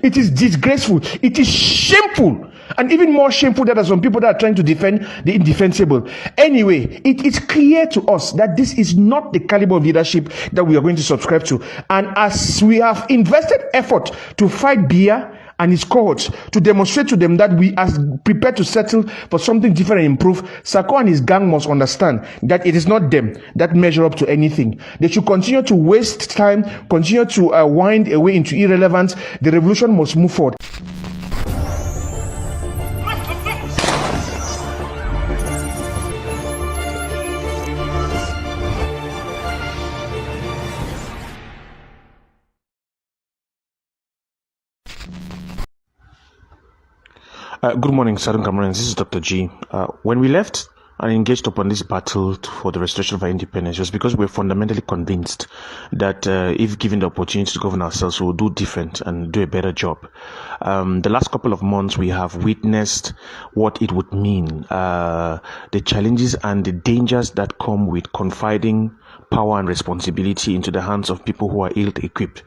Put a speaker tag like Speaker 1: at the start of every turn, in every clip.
Speaker 1: It is disgraceful. It is shameful. And even more shameful that there are some people that are trying to defend the indefensible. Anyway, it is clear to us that this is not the caliber of leadership that we are going to subscribe to. And as we have invested effort to fight Biya and his cohorts, to demonstrate to them that we are prepared to settle for something different and improve, Sako and his gang must understand that it is not them that measure up to anything. They should continue to waste time, continue to wind away into irrelevance. The revolution must move forward. Good morning, Southern Cameroonians. This is Dr. G. When we left and engaged upon this battle for the restoration of our independence, it was because we were fundamentally convinced that if given the opportunity to govern ourselves, we will do different and do a better job. The last couple of months, we have witnessed what it would mean, the challenges and the dangers that come with confiding power and responsibility into the hands of people who are ill-equipped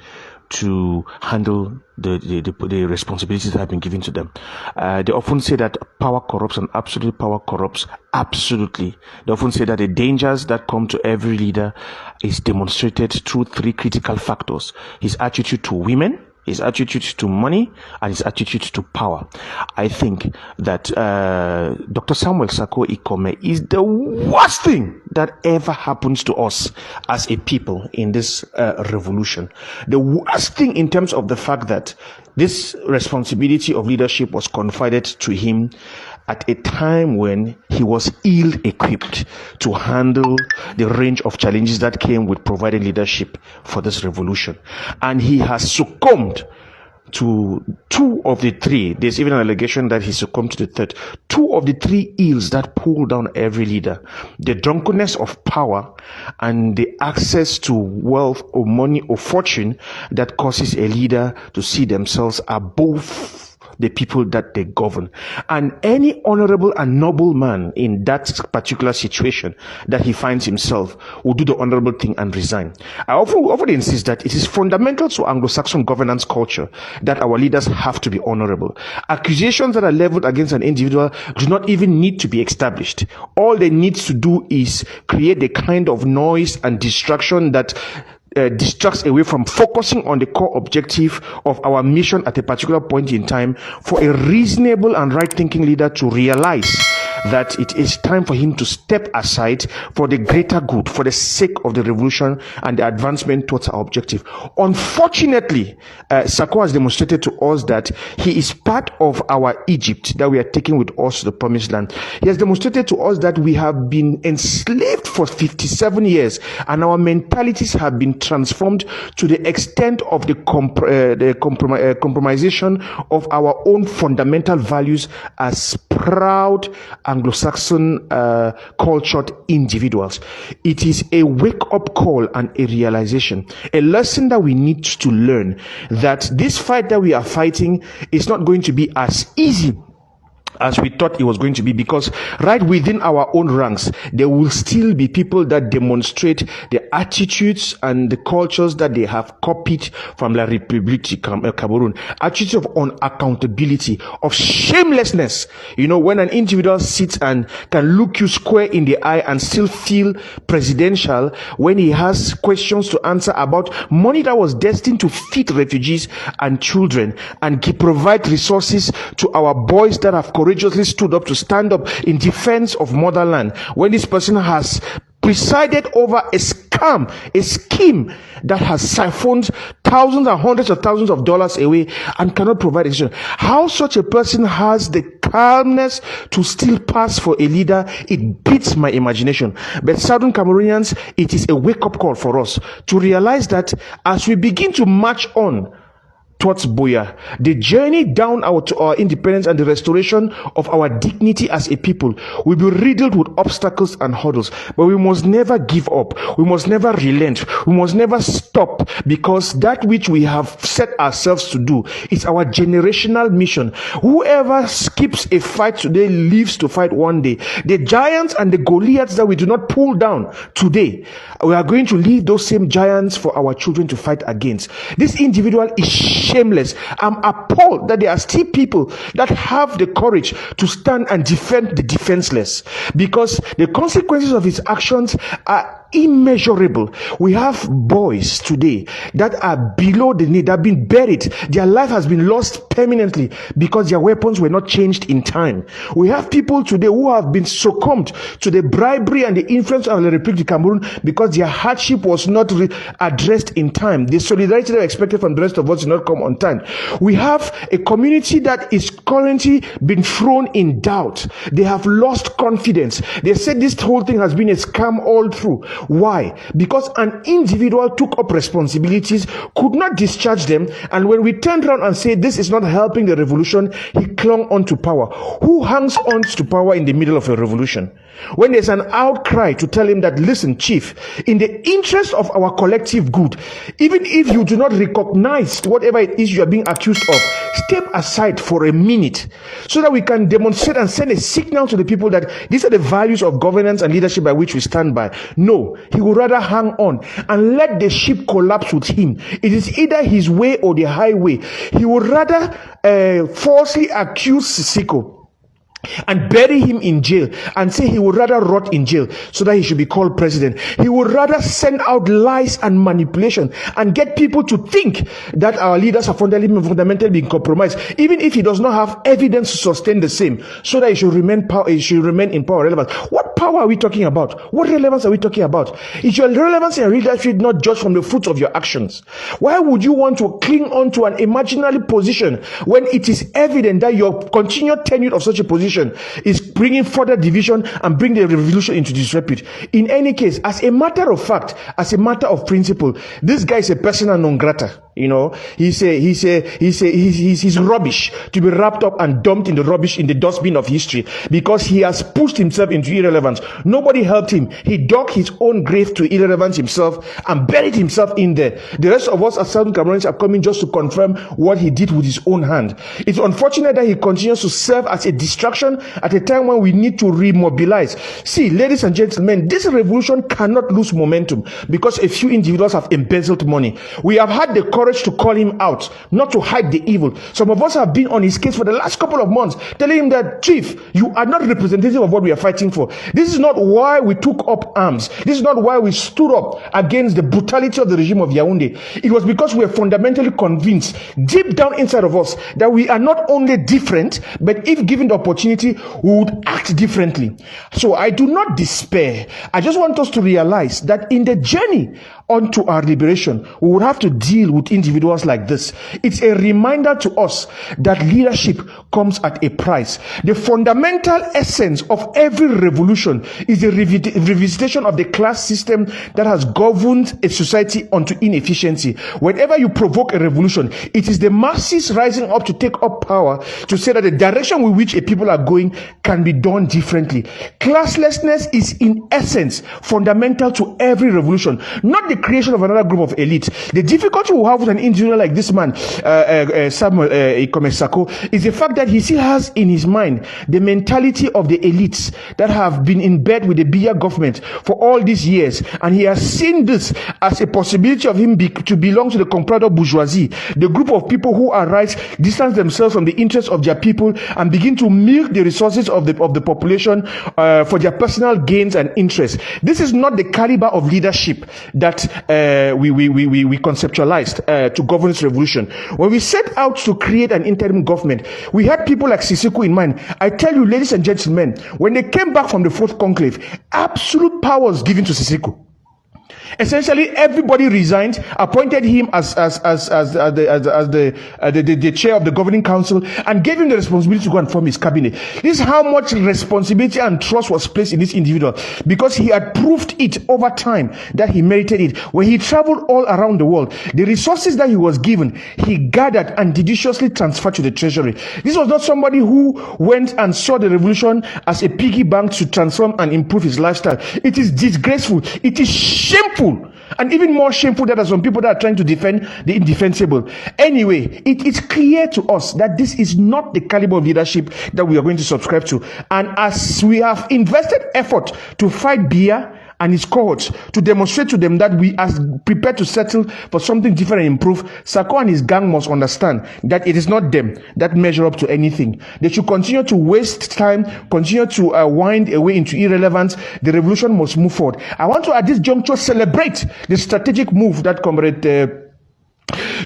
Speaker 1: to handle the responsibilities that have been given to them. They often say that power corrupts and absolute power corrupts absolutely. They often say that the dangers that come to every leader is demonstrated through three critical factors: his attitude to women, his attitude to money, and his attitude to power. I think that Dr. Samuel Sako Ikome is the worst thing that ever happens to us as a people in this revolution. The worst thing in terms of the fact that this responsibility of leadership was confided to him at a time when he was ill-equipped to handle the range of challenges that came with providing leadership for this revolution. And he has succumbed to two of the three. There's even an allegation that he succumbed to the third. Two of the three ills that pull down every leader: the drunkenness of power and the access to wealth or money or fortune that causes a leader to see themselves above the people that they govern. And any honorable and noble man in that particular situation that he finds himself will do the honorable thing and resign. I often insist that it is fundamental to Anglo-Saxon governance culture that our leaders have to be honorable. Accusations that are leveled against an individual do not even need to be established. All they need to do is create the kind of noise and distraction that distracts away from focusing on the core objective of our mission at a particular point in time, for a reasonable and right-thinking leader to realize that it is time for him to step aside for the greater good, for the sake of the revolution and the advancement towards our objective. Unfortunately, Sako has demonstrated to us that he is part of our Egypt that we are taking with us to the promised land. He has demonstrated to us that we have been enslaved for 57 years and our mentalities have been transformed to the extent of the compromisation of our own fundamental values as proud Anglo-Saxon cultured individuals. It is a wake-up call and a realization, a lesson that we need to learn, that this fight that we are fighting is not going to be as easy as we thought it was going to be, because right within our own ranks there will still be people that demonstrate the attitudes and the cultures that they have copied from La République Cameroon. Attitudes of unaccountability, of shamelessness. You know, when an individual sits and can look you square in the eye and still feel presidential, when he has questions to answer about money that was destined to feed refugees and children and provide resources to our boys that have courageously stood up to stand up in defense of motherland, when this person has presided over a scam, a scheme that has siphoned thousands and hundreds of thousands of dollars away and cannot provide action. How such a person has the calmness to still pass for a leader, it beats my imagination. But Southern Cameroonians, it is a wake-up call for us to realize that as we begin to march on towards Buea, the journey down to our independence and the restoration of our dignity as a people will be riddled with obstacles and hurdles. But we must never give up. We must never relent. We must never stop, because that which we have set ourselves to do is our generational mission. Whoever skips a fight today lives to fight one day. The giants and the Goliaths that we do not pull down today, we are going to leave those same giants for our children to fight against. This individual is shameless. I'm appalled that there are still people that have the courage to stand and defend the defenseless, because the consequences of his actions are immeasurable. We have boys today that are below the knee, that have been buried. Their life has been lost permanently because their weapons were not changed in time. We have people today who have been succumbed to the bribery and the influence of the Republic of Cameroon because their hardship was not addressed in time. The solidarity that we expected from the rest of us did not come on time. We have a community that is currently been thrown in doubt. They have lost confidence. They said this whole thing has been a scam all through. Why? Because an individual took up responsibilities, could not discharge them, and when we turned around and said this is not helping the revolution, he clung on to power. Who hangs on to power in the middle of a revolution? When there's an outcry to tell him that, listen, chief, in the interest of our collective good, even if you do not recognize whatever it is you are being accused of, step aside for a minute so that we can demonstrate and send a signal to the people that these are the values of governance and leadership by which we stand by. No, he would rather hang on and let the ship collapse with him. It is either his way or the highway. He would rather falsely accuse Sako and bury him in jail and say he would rather rot in jail so that he should be called president. He would rather send out lies and manipulation and get people to think that our leaders are fundamentally being compromised, even if he does not have evidence to sustain the same, so that he should remain in power relevant. What power are we talking about? What relevance are we talking about? Is your relevance in leadership not judged from the fruits of your actions? Why would you want to cling on to an imaginary position when it is evident that your continued tenure of such a position is bringing further division and bring the revolution into disrepute? In any case, as a matter of fact, as a matter of principle, this guy is a persona non grata. You know, he's rubbish to be wrapped up and dumped in the rubbish, in the dustbin of history, because he has pushed himself into irrelevance. Nobody helped him. He dug his own grave to irrelevance himself and buried himself in there. The rest of us as Southern Cameroonians are coming just to confirm what he did with his own hand. It's unfortunate that he continues to serve as a distraction at a time when we need to remobilize. See, ladies and gentlemen, this revolution cannot lose momentum because a few individuals have embezzled money. We have had the courage to call him out, not to hide the evil. Some of us have been on his case for the last couple of months, telling him that, Chief, you are not representative of what we are fighting for. This is not why we took up arms. This is not why we stood up against the brutality of the regime of Yaoundé. It was because we are fundamentally convinced, deep down inside of us, that we are not only different, but if given the opportunity, we would act differently. So I do not despair. I just want us to realize that in the journey onto our liberation, we would have to deal with individuals like this. It's a reminder to us that leadership comes at a price. The fundamental essence of every revolution is the revisitation of the class system that has governed a society onto inefficiency. Whenever you provoke a revolution, it is the masses rising up to take up power to say that the direction with which a people are going can be done differently. Classlessness is in essence fundamental to every revolution, not the creation of another group of elite. The difficulty we have with an individual like this man, Sako, is the fact that he still has in his mind the mentality of the elites that have been in bed with the Biya government for all these years, and he has seen this as a possibility of him to belong to the comprador bourgeoisie, the group of people who arise, distance themselves from the interests of their people, and begin to milk the resources of the population for their personal gains and interests. This is not the caliber of leadership that we conceptualized to govern this revolution. When we set out to create an interim government, we had people like Sako in mind. I tell you, ladies and gentlemen, when they came back from the fourth conclave, absolute power was given to Sako. Essentially, everybody resigned, appointed him as the chair of the governing council, and gave him the responsibility to go and form his cabinet. This is how much responsibility and trust was placed in this individual, because he had proved it over time that he merited it. When he traveled all around the world, the resources that he was given, he gathered and judiciously transferred to the treasury. This was not somebody who went and saw the revolution as a piggy bank to transform and improve his lifestyle. It is disgraceful. It is shameful. And even more shameful that there are some people that are trying to defend the indefensible. Anyway, it is clear to us that this is not the caliber of leadership that we are going to subscribe to. And as we have invested effort to fight Biya
Speaker 2: and his cohorts to demonstrate to them that we are prepared to settle for something different and improve, Sako and his gang must understand that it is not them that measure up to anything. They should continue to waste time, continue to wind away into irrelevance. The revolution must move forward. I want to, at this juncture, celebrate the strategic move that Comrade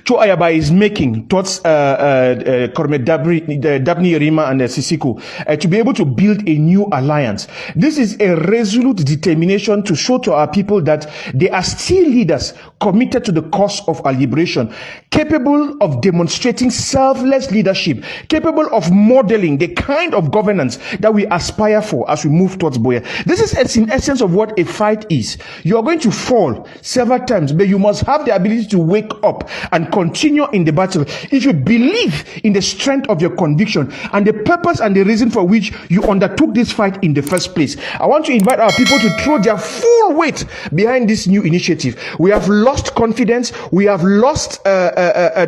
Speaker 2: Cho Ayaba is making towards Comrade Dabni Yerima and Sisiko to be able to build a new alliance. This is a resolute determination to show to our people that they are still leaders committed to the cause of our liberation, capable of demonstrating selfless leadership, capable of modeling the kind of governance that we aspire for as we move towards Boya. This is in essence of what a fight is. You are going to fall several times, but you must have the ability to wake up and continue in the battle. If you believe in the strength of your conviction and the purpose and the reason for which you undertook this fight in the first place, I want to invite our people to throw their full weight behind this new initiative. We have lost confidence, we have lost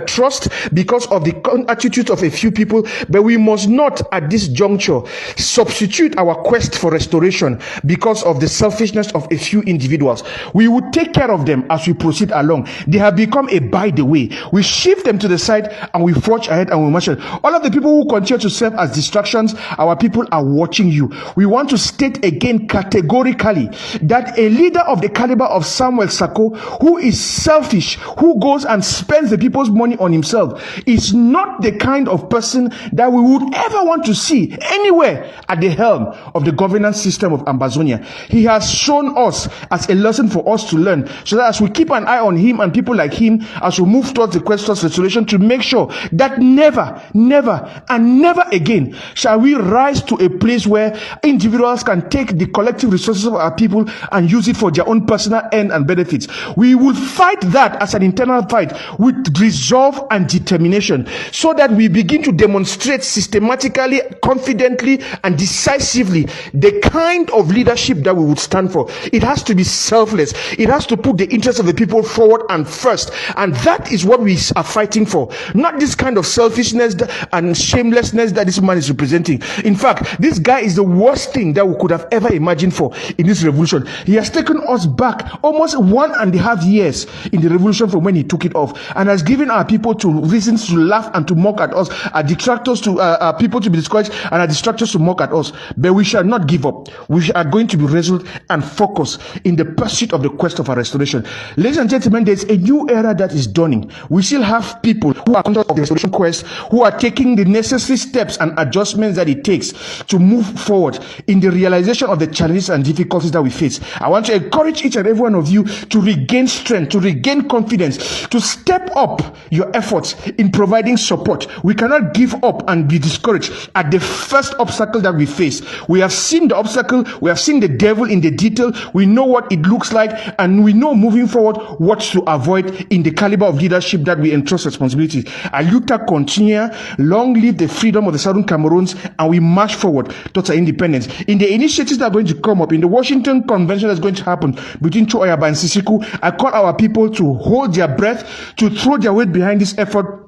Speaker 2: trust because of the attitudes of a few people, but we must not at this juncture substitute our quest for restoration because of the selfishness of a few individuals. We will take care of them as we proceed along. They have become a by the way. We shift them to the side and we forge ahead and we march ahead. All of the people who continue to serve as distractions, our people are watching you. We want to state again categorically that a leader of the caliber of Samuel Sako, who is selfish, who goes and spends the people's money on himself, is not the kind of person that we would ever want to see anywhere at the helm of the governance system of Ambazonia. He has shown us as a lesson for us to learn, so that as we keep an eye on him and people like him, as we move towards the quest of restoration, to make sure that never, never, and never again shall we rise to a place where individuals can take the collective resources of our people and use it for their own personal end and benefits. We will fight that as an internal fight with resolve and determination, so that we begin to demonstrate systematically, confidently, and decisively the kind of leadership that we would stand for. It has to be selfless. It has to put the interests of the people forward and first. And that is what we are fighting for. Not this kind of selfishness and shamelessness that this man is representing. In fact, this guy is the worst thing that we could have ever imagined for in this revolution. He has taken us back almost 1.5 years in the revolution from when he took it off, and has given our people to reasons to laugh and to mock at us, our detractors to our people to be discouraged, and our distractors to mock at us. But we shall not give up. We are going to be resolute and focused in the pursuit of the quest of our restoration. Ladies and gentlemen, there's a new era that is dawning. We still have people who are conscious of the restoration quest, who are taking the necessary steps and adjustments that it takes to move forward in the realization of the challenges and difficulties that we face. I want to encourage each and every one of you to regain strength, to regain confidence, to step up your efforts in providing support. We cannot give up and be discouraged at the first obstacle that we face. We have seen the obstacle, we have seen the devil in the detail, we know what it looks like, and we know moving forward what to avoid in the caliber of leadership that we entrust responsibilities. Aluta continua, long live the freedom of the Southern Cameroons, and we march forward towards our independence. In the initiatives that are going to come up, in the Washington Convention that's going to happen between Cho Ayaba and Sisiku, I call our people to hold their breath, to throw their weight behind this effort,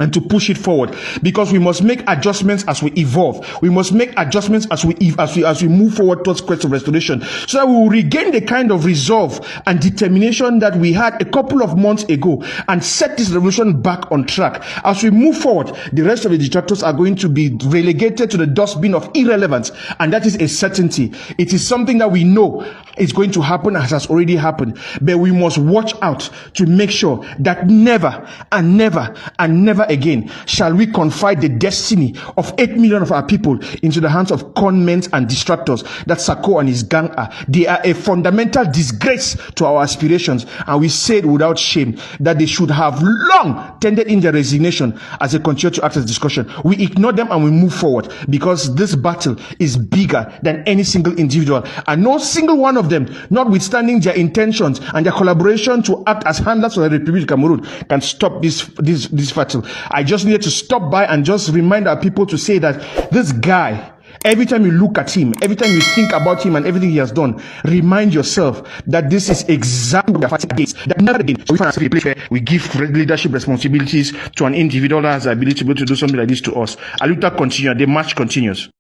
Speaker 2: and to push it forward, because we must make adjustments as we evolve. We must make adjustments as we move forward towards quest of restoration, so that we will regain the kind of resolve and determination that we had a couple of months ago, and set this revolution back on track. As we move forward, the rest of the detractors are going to be relegated to the dustbin of irrelevance, and that is a certainty. It is something that we know is going to happen, as has already happened, but we must watch out to make sure that never and never and never again shall we confide the destiny of 8 million of our people into the hands of conmen and distractors that Sako and his gang are. They are a fundamental disgrace to our aspirations, and we say it without shame that they should have long tendered in their resignation as they continue to act as discussion. We ignore them and we move forward, because this battle is bigger than any single individual, and no single one of them, notwithstanding their intentions and their collaboration to act as handlers of the Republic of Cameroon, can stop this battle. I just needed to stop by and just remind our people to say that this guy, every time you look at him, every time you think about him and everything he has done, remind yourself that this is exactly what we are fighting against. That never again we find ourselves in a place where we give leadership responsibilities to an individual that has the ability to be able to do something like this to us. Aluta continue, the march continues.